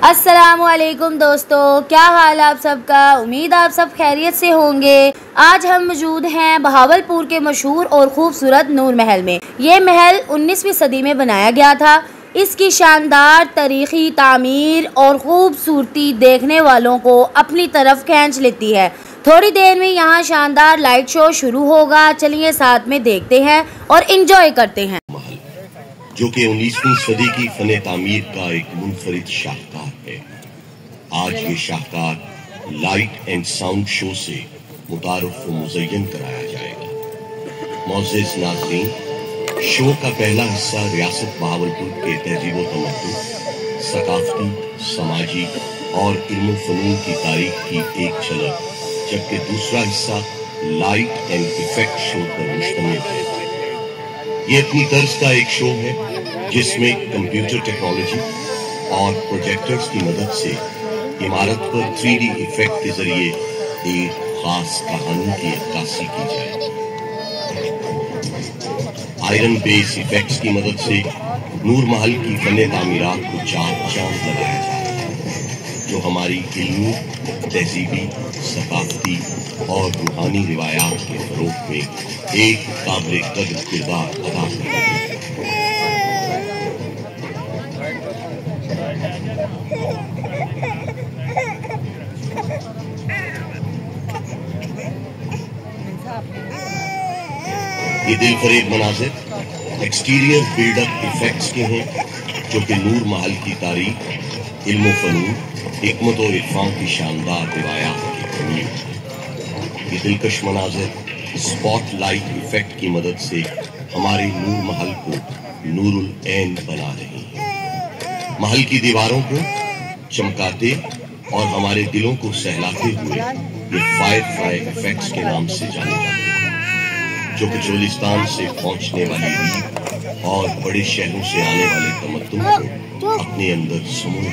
अस्सलामुअलैकुम दोस्तों, क्या हाल आप सबका। उम्मीद आप सब खैरियत से होंगे। आज हम मौजूद हैं बहावलपुर के मशहूर और खूबसूरत नूर महल में। ये महल 19वीं सदी में बनाया गया था। इसकी शानदार तारीखी तामीर और खूबसूरती देखने वालों को अपनी तरफ खींच लेती है। थोड़ी देर में यहाँ शानदार लाइट शो शुरू होगा। चलिए साथ में देखते हैं और इंजॉय करते हैं। जो कि 19वीं सदी की फने तामीर का एक मुनफरिद शाहकार है। आज ये शाहकार लाइट एंड साउंड शो से मुतारुफ व मुज़य्यन कराया जाएगा। मोअज़्ज़िज़ नाज़रीन, शो का पहला हिस्सा रियासत बहावलपुर के तहज़ीब व तमद्दुन, सकाफ़ती, समाजी और इल्म फ़नून की तारीख की एक झलक, जबकि दूसरा हिस्सा लाइट एंड इफेक्ट शो पर मुश्तमिल है। ये अपनी तर्ज का एक शो है जिसमें कंप्यूटर टेक्नोलॉजी और प्रोजेक्टर्स की मदद से इमारत पर 3D इफेक्ट के जरिए एक खास कहानी की अक्कासी की जाए। आयरन बेस इफेक्ट्स की मदद से नूर महल की फने तामीरात को चाक चांद लगाया जाता है, जो हमारी इल्मी, तहजीबी, सकाफती और रूहानी रिवायात के फरोग में एक काबिल कदर किरदार अदा करता है। ये दिलफरेब मनाज़िर एक्सटीरियर बिल्डअप इफेक्ट्स के हैं, जो कि नूर महल की तारीख, इल्म फ़नून, हिकमत और इरफान की शानदार रिवायात की कमी है। ये दिलकश मनाज़िर स्पॉटलाइट इफेक्ट की मदद से हमारे नूर महल को नूरुल ऐन बना रही हैं। महल की दीवारों को चमकाते और हमारे दिलों को सहलाते हुए ये फायरफ्लाई इफेक्ट्स के नाम से जाने जाते हैं, जो कि चोलिस्तान से पहुंचने वाली रीत और बड़े शहरों से आने वाले तमद्दुन को अपने अंदर समूह।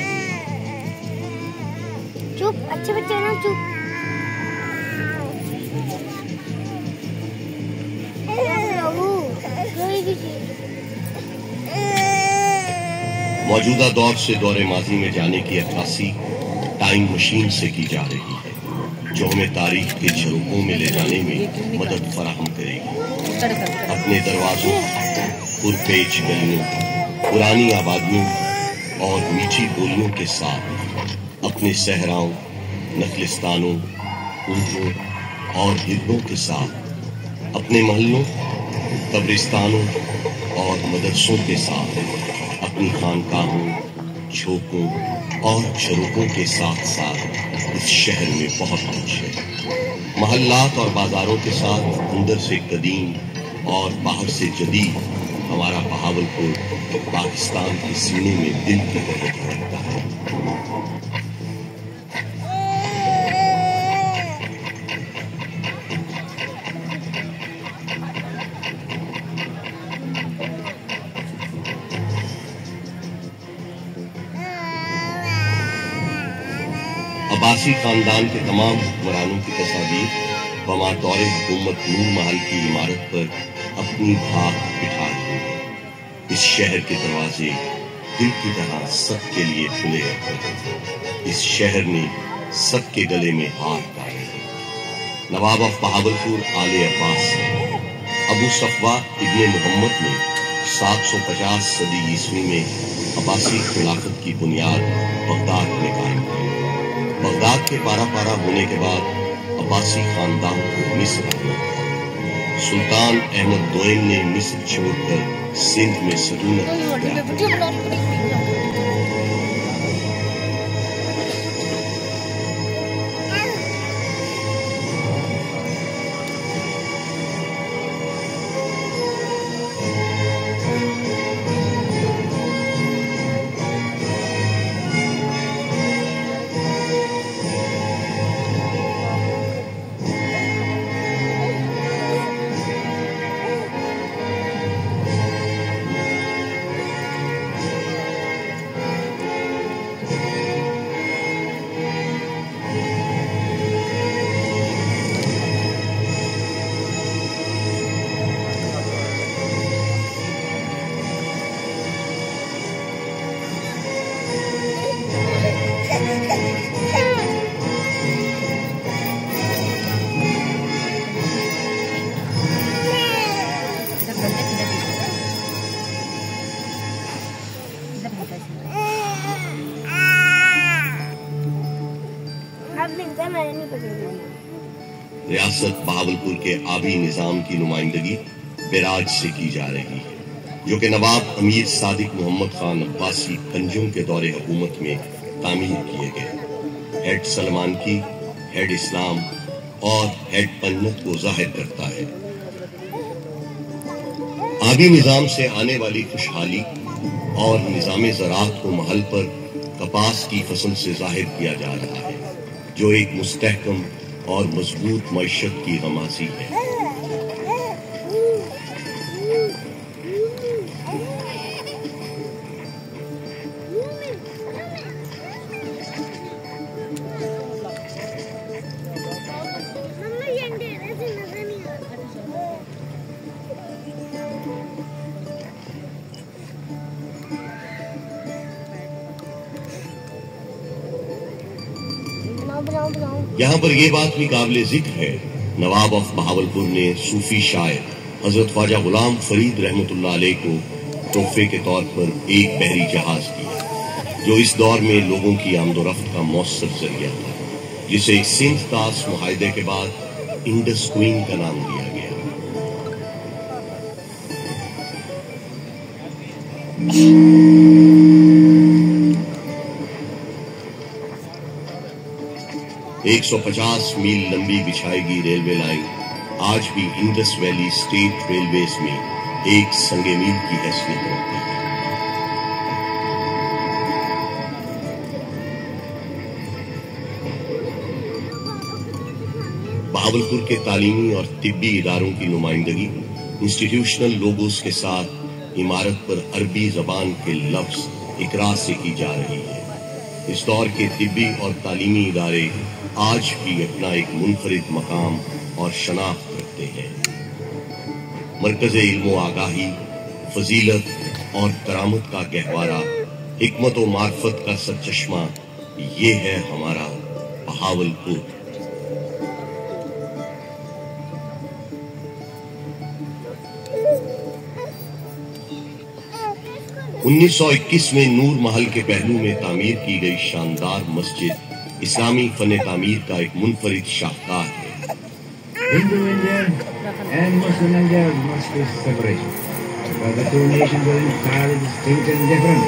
चुप, अच्छे बच्चे ना चुप। मौजूदा दौर से दौरे माजी में जाने की अक्कासी टाइम मशीन से की जा रही है, जो हमें तारीख के झरोकों में ले जाने में मदद फराहम करेगी। अपने दरवाजों, पुरपेच गलियों, पुरानी आबादियों और मीठी बोलियों के साथ अपने सहराओं, नखलिस्तानों, ऊँटों और गिद्धों के साथ अपने महलों, कब्रिस्तानों और मदरसों के साथ अपनी खानकाहों, झोंकों और झरोकों के साथ साथ इस शहर में बहुत कुछ है। महल्लात और बाजारों के साथ अंदर से कदीम और बाहर से जदीद हमारा बहावलपुर पाकिस्तान के सीने में दिल की तरह धड़कता है। अब्बासी खानदान के तमाम हुक्मरानों की तस्वीर बमातौर हुकूमत नूर महल की इमारत पर अपनी भाग बिठा रही है। इस शहर के दरवाजे दिल की तरह सबके लिए खुले हैं। इस शहर ने सबके गले में हाथ डाले हैं। नवाब ऑफ बहावलपुर आले अब्बास अबू सफवा इब्ने मोहम्मद ने 750 सदी ईस्वी में अब्बासी खिलाफत की बुनियाद बगदाद में कायम की। बगदाद के पारा पारा होने के बाद अब्बासी खानदान को मिस्र आना पड़ा। सुल्तान अहमद दोयम ने मिस्र छोड़कर सिंध में सल्तनत रियासत बहावलपुर के आबी निजाम की नुमाइंदगी बैराज से की जा रही है, जो कि नवाब अमीर सादिक मोहम्मद खान अब्बासी पंजुम के दौरे हुकूमत में तामीर किए गए। हेड सलमान की, हेड इस्लाम और हेड पन्नत को जाहिर करता है। आबी निजाम से आने वाली खुशहाली और निजाम ज़राअत को महल पर कपास की फसल से जाहिर किया जा रहा है, जो एक मुस्तहकम और मजबूत मईशत की गमाज़ी है। यहाँ पर यह बात भी काबिल जिक्र है, नवाब ऑफ बहावलपुर ने सूफी शायर हजरत ख्वाजा गुलाम फरीद रहमतुल्लाह अलैह को तोहफे के तौर पर एक बहरी जहाज दिया, जो इस दौर में लोगों की आमदोरफ्त का मौसर जरिया था, जिसे सिंध तास मुआहदे के बाद इंडस क्वीन का नाम दिया गया। 150 मील लंबी बिछाएगी रेलवे लाइन आज भी इंडस वैली स्टेट रेलवेज में एक संगे मील की हैसियत रखती है। बहावलपुर के तालीमी और तिब्बी इदारों की नुमाइंदगी इंस्टीट्यूशनल लोगोस के साथ इमारत पर अरबी जबान के लफ्ज इकरा से की जा रही है। इस दौर के तिब्बी और तालीमी इदारे आज भी अपना एक मुनफरिद मकाम और शनाख्त रखते हैं। मरकज़ इल्म आगाही, फजीलत और करामत का गहवारा, हिकमत और मार्फत का सरचश्मा, ये है हमारा बहावलपुर। उन्नीस 1921 में नूर महल के पहलू में तामीर की गई शानदार मस्जिद इस्लामी फन तामीर का एक मुनफरिद शाहकार है। Hindu India and Muslim India must be separation, but the two nations are entirely distinct and different.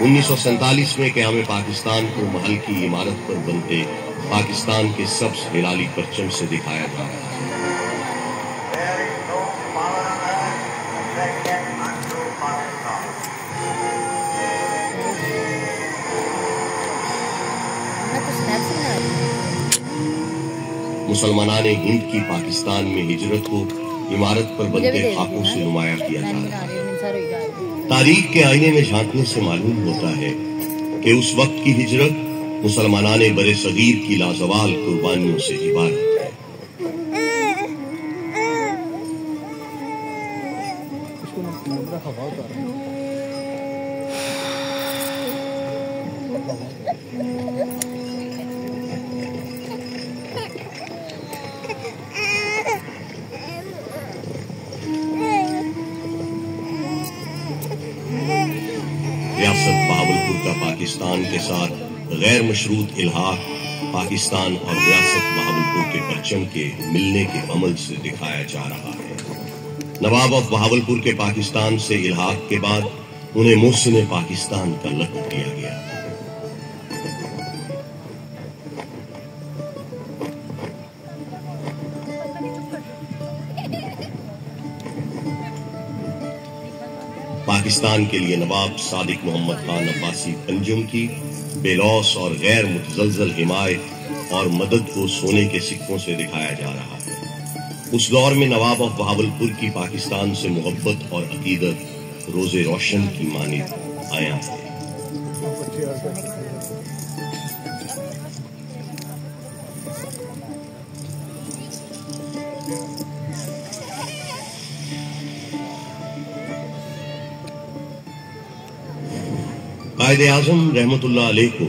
1947 में क़याम पाकिस्तान को महल की इमारत पर बनते पाकिस्तान के सब्ज हिलाली परचम से दिखाया जा रहा है। मुसलमानान हिंद की पाकिस्तान में हिजरत को इमारत पर बनते खाकों से नुमाया किया जा रहा है। तारीख के आईने में झांकने से मालूम होता है कि उस वक्त की हिजरत मुसलमानान बरे सगीर की लाजवाल कुर्बानियों से इबारत है। रियासत बहावलपुर का पाकिस्तान के साथ गैर मशरूत इल्हाक पाकिस्तान और रियासत बहावलपुर के परचम के मिलने के अमल से दिखाया जा रहा है। नवाब ऑफ बहावलपुर के पाकिस्तान से इल्हाक के बाद उन्हें मोहसिन पाकिस्तान का लक़ब दिया गया। पाकिस्तान के लिए नवाब सादिक मोहम्मद खान अब्बासी पंजुम की बेलौस और गैर मुतज़लज़ल हिमायत और मदद को सोने के सिक्कों से दिखाया जा रहा है। उस दौर में नवाब ऑफ बहावलपुर की पाकिस्तान से मोहब्बत और अकीदत रोज़े रोशन की मानिद आया है। कायदे आज़म रहमतुल्लाह अलैह को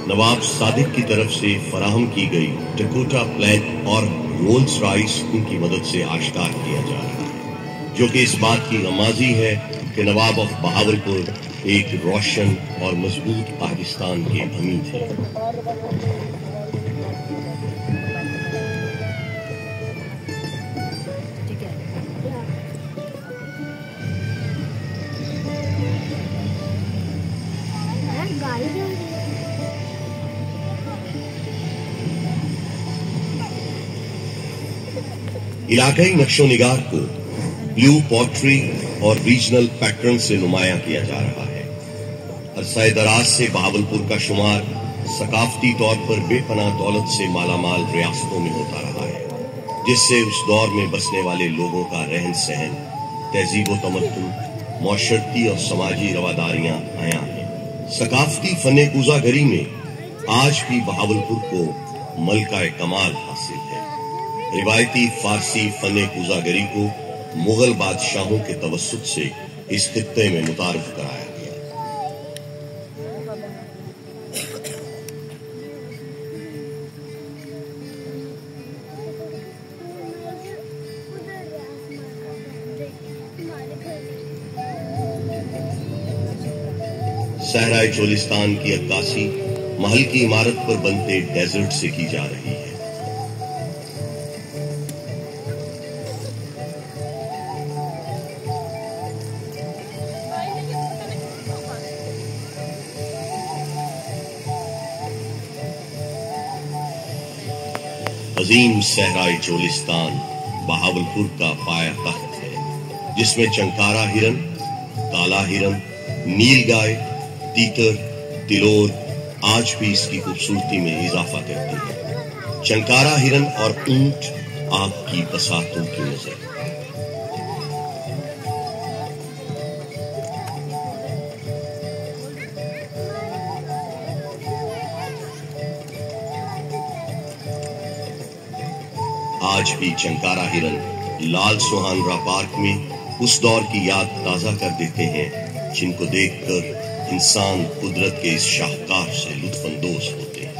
नवाब सादिक की तरफ से फराहम की गई डकोटा प्लेट और रोल्स रॉयस उनकी मदद से आश्कार किया जा रहा है, जो कि इस बात की गमाज़ी है कि नवाब ऑफ बहावलपुर एक रोशन और मजबूत पाकिस्तान के अमीर थे। इलाकाई नक्शो निगार को ब्लू पॉटरी और रीजनल पैटर्न से नुमाया किया जा रहा है। अरसाए दराज से बहावलपुर का शुमार सकाफती तौर पर बेपनाह दौलत से मालामाल रियासतों में होता रहा है, जिससे उस दौर में बसने वाले लोगों का रहन सहन, तहजीब व तमद्दुन, मौशरती और समाजी रवादारियां आया हैं। सकाफती फने कूजागरी में आज भी बहावलपुर को मलका कमाल हासिल है। रिवायती फारसी फने कूजागरी को मुगल बादशाहों के तवस्सुत से इस खित्ते में मुतारफ कराया गया। सहराए चोलिस्तान की अक्कासी महल की इमारत पर बनते डेजर्ट से की जा रही है। अजीम सहराए चोलिस्तान बहावलपुर का पाया तख्त है, जिसमें चंकारा हिरन, काला हिरन, नीलगाय, तीतर, तिलोर आज भी इसकी खूबसूरती में इजाफा करते हैं। चंकारा हिरन और ऊंट आग की बसातों की नजर। आज भी चंकारा हिरन लाल सुहानरा पार्क में उस दौर की याद ताजा कर देते हैं, जिनको देखकर इंसान कुदरत के इस शाहकार से लुत्फानंदोज होते हैं।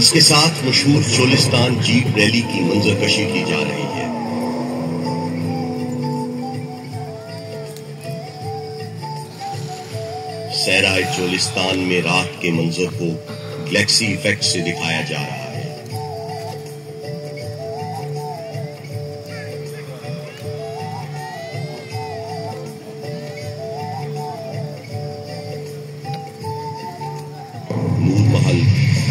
इसके साथ मशहूर चोलिस्तान जीप रैली की मंजरकशी की जा रही है। सहराए चोलिस्तान में रात के मंजर को गैलेक्सी इफेक्ट से दिखाया जा रहा है। नूर महल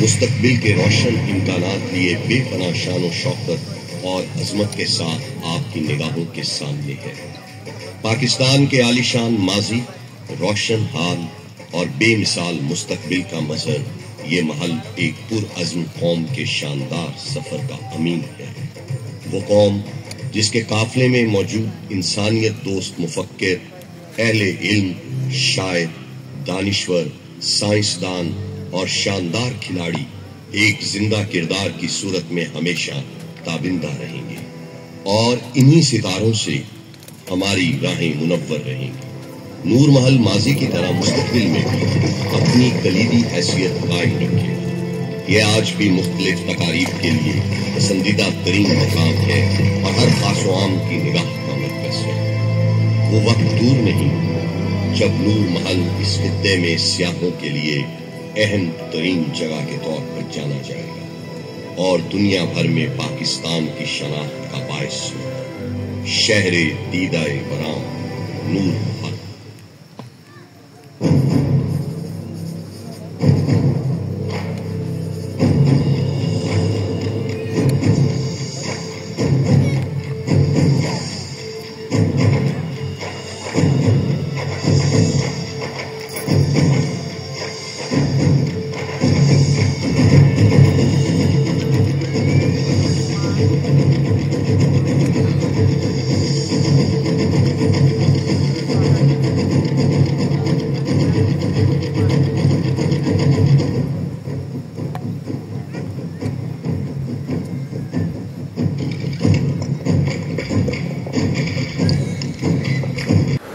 मुस्तकबिल के रोशन इम्कानात लिए बेपनाह शान और शौकत और अजमत के साथ आपकी निगाहों के सामने है। पाकिस्तान के आलीशान माजी, रोशन हाल और बेमिसाल मुस्तकबिल का मजहर, ये महल एक पुरअज़्म कौम के शानदार सफर का अमीन है। वो कौम जिसके काफिले में मौजूद इंसानियत दोस्त मुफक्किर, अहले इल्म, शायर, दानिश्वर, साइंसदान और शानदार खिलाड़ी एक जिंदा किरदार की सूरत में हमेशा ताबिंदा रहेंगे और इन्हीं सितारों से हमारी राहें मुनव्वर रहेंगी। नूर महल माजी की तरह मुस्तकबिल में भी अपनी कलीदी हैसियत कायम रखे। ये आज भी मुख्तलिफ तकारीब के लिए पसंदीदा तरीन मकाम है और हर खास-ओ-आम की निगाह का मरकज़ है। वो वक्त दूर नहीं जब नूर महल इस खित्ते में सियाहों के लिए अहम तरीन जगह के तौर पर जाना जाएगा और दुनिया भर में पाकिस्तान की शनाख्त का बायस शहरे दीदाए बराम नूर महल।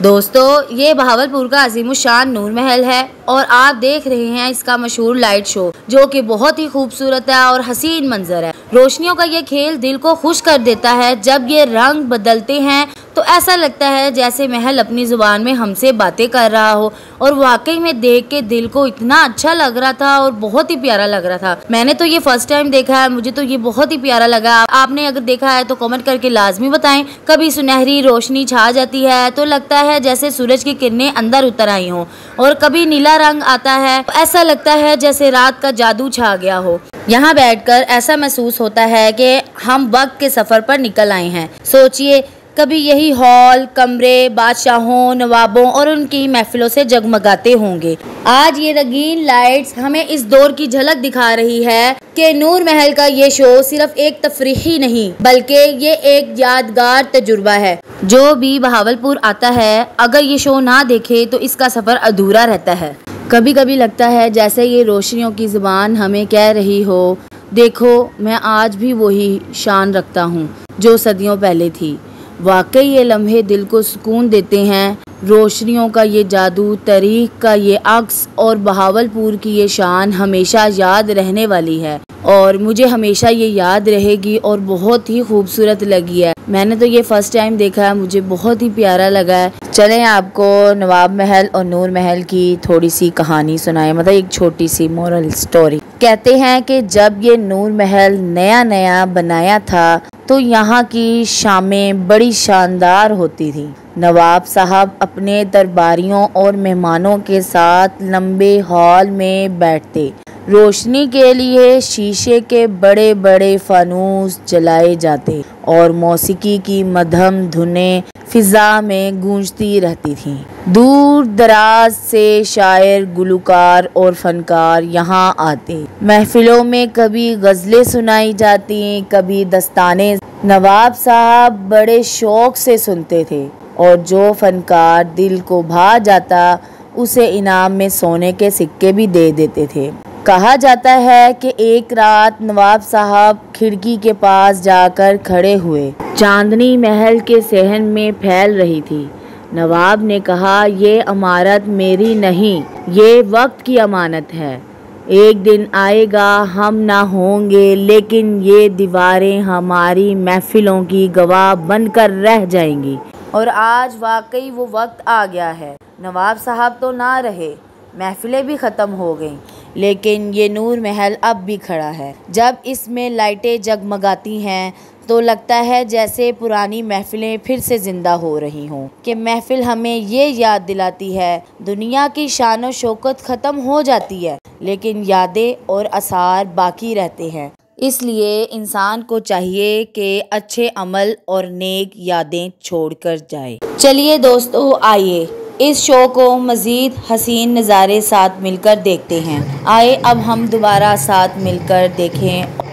दोस्तों, ये बहावलपुर का अजीमुशान नूर महल है और आप देख रहे हैं इसका मशहूर लाइट शो, जो कि बहुत ही खूबसूरत है और हसीन मंजर है। रोशनियों का ये खेल दिल को खुश कर देता है। जब ये रंग बदलते हैं तो ऐसा लगता है जैसे महल अपनी जुबान में हमसे बातें कर रहा हो, और वाकई में देख के दिल को इतना अच्छा लग रहा था और बहुत ही प्यारा लग रहा था। मैंने तो ये फर्स्ट टाइम देखा है, मुझे तो ये बहुत ही प्यारा लगा। आपने अगर देखा है तो कमेंट करके लाजमी बताएं। कभी सुनहरी रोशनी छा जाती है तो लगता है जैसे सूरज की किरणें अंदर उतर आई हों, और कभी नीला रंग आता है तो ऐसा लगता है जैसे रात का जादू छा गया हो। यहाँ बैठकर ऐसा महसूस होता है कि हम वक्त के सफर पर निकल आए हैं। सोचिए, कभी यही हॉल, कमरे बादशाहों, नवाबों और उनकी महफिलों से जगमगाते होंगे। आज ये रंगीन लाइट्स हमें इस दौर की झलक दिखा रही है कि नूर महल का ये शो सिर्फ एक तफरीही नहीं, बल्कि ये एक यादगार तजुर्बा है। जो भी बहावलपुर आता है, अगर ये शो ना देखे तो इसका सफर अधूरा रहता है। कभी कभी लगता है जैसे ये रोशनियों की जुबान हमें कह रही हो, देखो मैं आज भी वही शान रखता हूँ जो सदियों पहले थी। वाकई ये लम्हे दिल को सुकून देते हैं। रोशनियों का ये जादू, तारीख का ये अक्स और बहावलपुर की ये शान हमेशा याद रहने वाली है, और मुझे हमेशा ये याद रहेगी और बहुत ही खूबसूरत लगी है। मैंने तो ये फर्स्ट टाइम देखा है, मुझे बहुत ही प्यारा लगा है। चलें आपको नवाब महल और नूर महल की थोड़ी सी कहानी सुनाए, मतलब एक छोटी सी मोरल स्टोरी। कहते हैं कि जब ये नूर महल नया नया बनाया था तो यहाँ की शामें बड़ी शानदार होती थी। नवाब साहब अपने दरबारियों और मेहमानों के साथ लंबे हॉल में बैठते। रोशनी के लिए शीशे के बड़े बड़े फानूस जलाए जाते और मौसीकी की मधम धुनें फिजा में गूंजती रहती थीं। दूर दराज से शायर, गुलकार और फनकार यहाँ आते। महफिलों में कभी गज़लें सुनाई जाती, कभी दस्ताने। नवाब साहब बड़े शौक से सुनते थे, और जो फनकार दिल को भा जाता उसे इनाम में सोने के सिक्के भी दे देते थे। कहा जाता है कि एक रात नवाब साहब खिड़की के पास जाकर खड़े हुए। चांदनी महल के सहन में फैल रही थी। नवाब ने कहा, ये अमारत मेरी नहीं, ये वक्त की अमानत है। एक दिन आएगा हम ना होंगे, लेकिन ये दीवारें हमारी महफिलों की गवाह बनकर रह जाएंगी। और आज वाकई वो वक्त आ गया है। नवाब साहब तो ना रहे, महफिलें भी ख़त्म हो गईं, लेकिन ये नूर महल अब भी खड़ा है। जब इसमें लाइटें जगमगाती हैं तो लगता है जैसे पुरानी महफिलें फिर से ज़िंदा हो रही हों। कि महफिल हमें ये याद दिलाती है, दुनिया की शान व शौकत ख़त्म हो जाती है, लेकिन यादें और आसार बाकी रहते हैं। इसलिए इंसान को चाहिए कि अच्छे अमल और नेक यादें छोड़कर जाए। चलिए दोस्तों, आइए इस शो को मज़ीद हसीन नज़ारे साथ मिलकर देखते हैं। आए अब हम दोबारा साथ मिलकर देखें।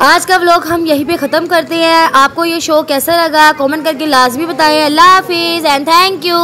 आज का व्लॉग हम यहीं पे ख़त्म करते हैं। आपको ये शो कैसा लगा कमेंट करके लाजमी बताएं। अल्लाह हाफिज़ एंड थैंक यू।